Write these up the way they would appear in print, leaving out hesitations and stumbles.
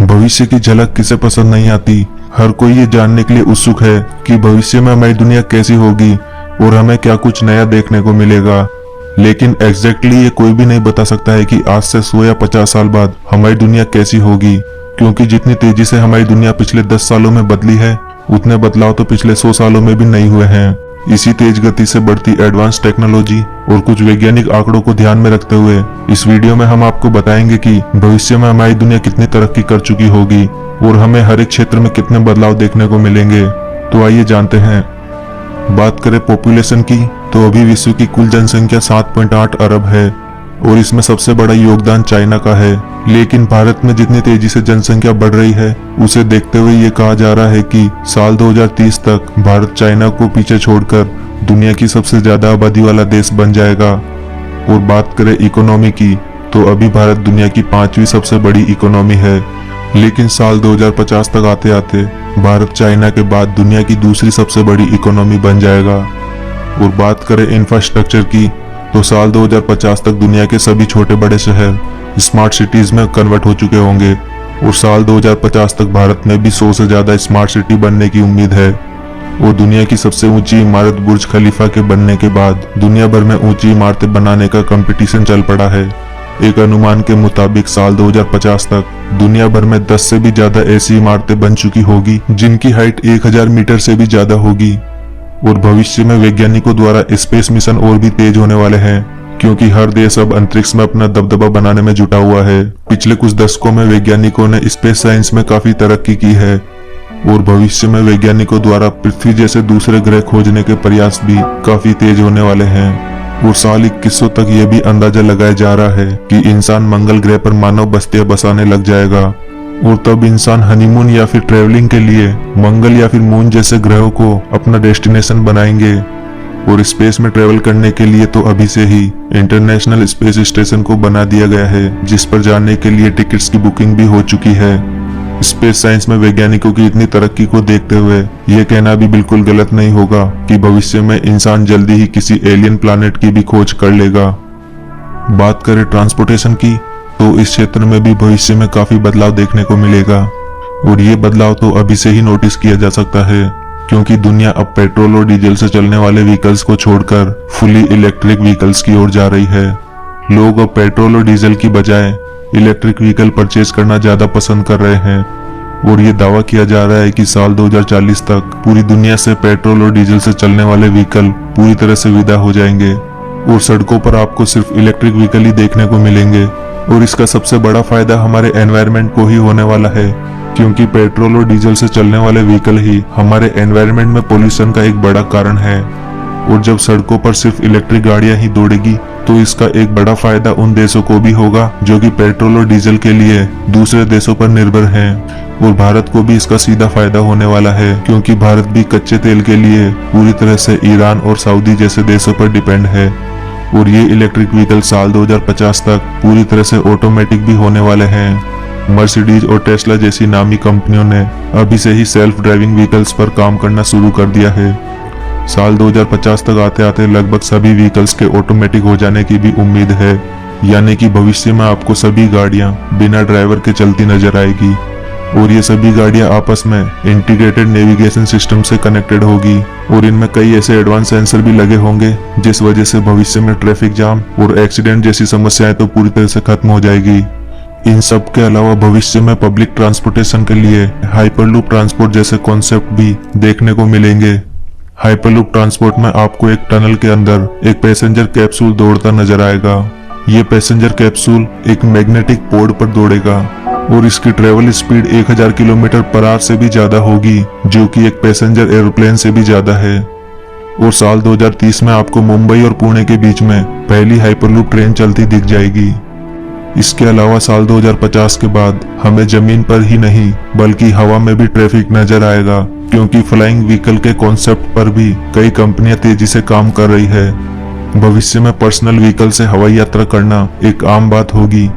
भविष्य की झलक किसे पसंद नहीं आती। हर कोई ये जानने के लिए उत्सुक है कि भविष्य में हमारी दुनिया कैसी होगी और हमें क्या कुछ नया देखने को मिलेगा। लेकिन एग्जैक्टली ये कोई भी नहीं बता सकता है कि आज से 100 या 50 साल बाद हमारी दुनिया कैसी होगी, क्योंकि जितनी तेजी से हमारी दुनिया पिछले 10 सालों में बदली है, उतने बदलाव तो पिछले 100 सालों में भी नहीं हुए हैं। इसी तेज गति से बढ़ती एडवांस टेक्नोलॉजी और कुछ वैज्ञानिक आंकड़ों को ध्यान में रखते हुए इस वीडियो में हम आपको बताएंगे कि भविष्य में हमारी दुनिया कितनी तरक्की कर चुकी होगी और हमें हर एक क्षेत्र में कितने बदलाव देखने को मिलेंगे। तो आइए जानते हैं। बात करें पॉपुलेशन की, तो अभी विश्व की कुल जनसंख्या 7.8 अरब है और इसमें सबसे बड़ा योगदान चाइना का है। लेकिन भारत में जितनी तेजी से जनसंख्या बढ़ रही है, उसे देखते हुए ये कहा जा रहा है कि साल 2030 तक भारत चाइना को पीछे छोड़कर दुनिया की सबसे ज्यादा आबादी वाला देश बन जाएगा। और बात करें इकोनॉमी की, तो अभी भारत दुनिया की 5वीं सबसे बड़ी इकोनॉमी है। लेकिन साल 2050 तक आते आते भारत चाइना के बाद दुनिया की दूसरी सबसे बड़ी इकोनॉमी बन जाएगा। और बात करें इंफ्रास्ट्रक्चर की, तो साल 2050 तक दुनिया के सभी छोटे बड़े शहर स्मार्ट सिटीज में कन्वर्ट हो चुके होंगे और साल 2050 तक भारत में भी 100 से ज्यादा स्मार्ट सिटी बनने की उम्मीद है। और दुनिया की सबसे ऊंची इमारत बुर्ज खलीफा के बनने के बाद दुनिया भर में ऊंची इमारतें बनाने का कंपटीशन चल पड़ा है। एक अनुमान के मुताबिक साल 2050 तक दुनिया भर में 10 से भी ज्यादा ऐसी इमारतें बन चुकी होगी जिनकी हाइट 1000 मीटर से भी ज्यादा होगी। और भविष्य में वैज्ञानिकों द्वारा स्पेस मिशन और भी तेज होने वाले हैं, क्योंकि हर देश अब अंतरिक्ष में अपना दबदबा बनाने में जुटा हुआ है। पिछले कुछ दशकों में वैज्ञानिकों ने स्पेस साइंस में काफी तरक्की की है और भविष्य में वैज्ञानिकों द्वारा पृथ्वी जैसे दूसरे ग्रह खोजने के प्रयास भी काफी तेज होने वाले हैं। और साल 2100 तक यह भी अंदाजा लगाया जा रहा है कि इंसान मंगल ग्रह पर मानव बस्तियां बसाने लग जाएगा और तब इंसान हनीमून या फिर ट्रेवलिंग के लिए मंगल या फिर मून जैसे ग्रहों को अपना डेस्टिनेशन बनाएंगे। और स्पेस में ट्रेवल करने के लिए तो अभी से ही इंटरनेशनल स्पेस स्टेशन को बना दिया गया है, जिस पर जाने के लिए टिकट्स की बुकिंग भी हो चुकी है। स्पेस साइंस में वैज्ञानिकों की इतनी तरक्की को देखते हुए यह कहना भी बिल्कुल गलत नहीं होगा कि भविष्य में इंसान जल्दी ही किसी एलियन प्लैनेट की भी खोज कर लेगा। बात करें ट्रांसपोर्टेशन की, तो इस क्षेत्र में भी भविष्य में काफी बदलाव देखने को मिलेगा और ये बदलाव तो अभी से ही नोटिस किया जा सकता है, क्योंकि दुनिया अब पेट्रोल और डीजल से चलने वाले व्हीकल्स को छोड़कर फुली इलेक्ट्रिक व्हीकल्स की ओर जा रही है। लोग अब पेट्रोल और डीजल की बजाय इलेक्ट्रिक व्हीकल परचेज करना ज्यादा पसंद कर रहे हैं और ये दावा किया जा रहा है कि साल 2040 तक पूरी दुनिया से पेट्रोल और डीजल से चलने वाले व्हीकल पूरी तरह से विदा हो जाएंगे और सड़कों पर आपको सिर्फ इलेक्ट्रिक व्हीकल ही देखने को मिलेंगे। और इसका सबसे बड़ा फायदा हमारे एनवायरनमेंट को ही होने वाला है, क्योंकि पेट्रोल और डीजल से चलने वाले व्हीकल ही हमारे एनवायरनमेंट में पोल्यूशन का एक बड़ा कारण है। और जब सड़कों पर सिर्फ इलेक्ट्रिक गाड़ियां ही दौड़ेगी, तो इसका एक बड़ा फायदा उन देशों को भी होगा जो कि पेट्रोल और डीजल के लिए दूसरे देशों पर निर्भर हैं। और भारत को भी इसका सीधा फायदा होने वाला है, क्योंकि भारत भी कच्चे तेल के लिए पूरी तरह से ईरान और सऊदी जैसे देशों पर डिपेंड है। और ये इलेक्ट्रिक व्हीकल साल 2050 तक पूरी तरह से ऑटोमेटिक भी होने वाले हैं। मर्सिडीज और टेस्ला जैसी नामी कंपनियों ने अभी से ही सेल्फ ड्राइविंग व्हीकल्स पर काम करना शुरू कर दिया है। साल 2050 तक आते आते लगभग सभी व्हीकल्स के ऑटोमेटिक हो जाने की भी उम्मीद है, यानी कि भविष्य में आपको सभी गाड़ियां बिना ड्राइवर के चलती नजर आएगी और ये सभी गाड़ियां आपस में इंटीग्रेटेड नेविगेशन सिस्टम से कनेक्टेड होगी और इनमें कई ऐसे एडवांस सेंसर भी लगे होंगे, जिस वजह से भविष्य में ट्रैफिक जाम और एक्सीडेंट जैसी समस्याएं तो पूरी तरह से खत्म हो जाएगी। इन सब के अलावा भविष्य में पब्लिक ट्रांसपोर्टेशन के लिए हाइपरलूप ट्रांसपोर्ट जैसे कॉन्सेप्ट भी देखने को मिलेंगे। हाइपरलूप ट्रांसपोर्ट में आपको एक टनल के अंदर एक पैसेंजर कैप्सूल दौड़ता नजर आएगा। ये पैसेंजर कैप्सूल एक मैग्नेटिक पोर्ट पर दौड़ेगा और इसकी travel speed 1000 kilometre per hour से भी ज्यादा होगी, जो कि एक पैसेंजर एरोप्लेन से भी ज्यादा है। और साल 2030 में आपको मुंबई और पुणे के बीच में पहली हाइपरलूप ट्रेन चलती दिख जाएगी। इसके अलावा साल 2050 के बाद हमें जमीन पर ही नहीं बल्कि हवा में भी ट्रैफिक नजर आएगा, क्योंकि फ्लाइंग व्हीकल के कॉन्सेप्ट पर भी कई कंपनियां तेजी से काम कर रही है। भविष्य में पर्सनल व्हीकल से हवाई यात्रा करना एक आम बात होगी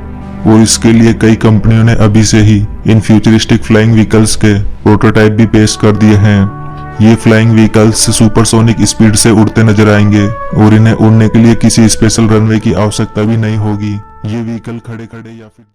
और इसके लिए कई कंपनियों ने अभी से ही इन फ्यूचरिस्टिक फ्लाइंग व्हीकल्स के प्रोटोटाइप भी पेश कर दिए हैं। ये फ्लाइंग व्हीकल्स सुपरसोनिक स्पीड से उड़ते नजर आएंगे और इन्हें उड़ने के लिए किसी स्पेशल रनवे की आवश्यकता भी नहीं होगी। ये व्हीकल खड़े खड़े या फिर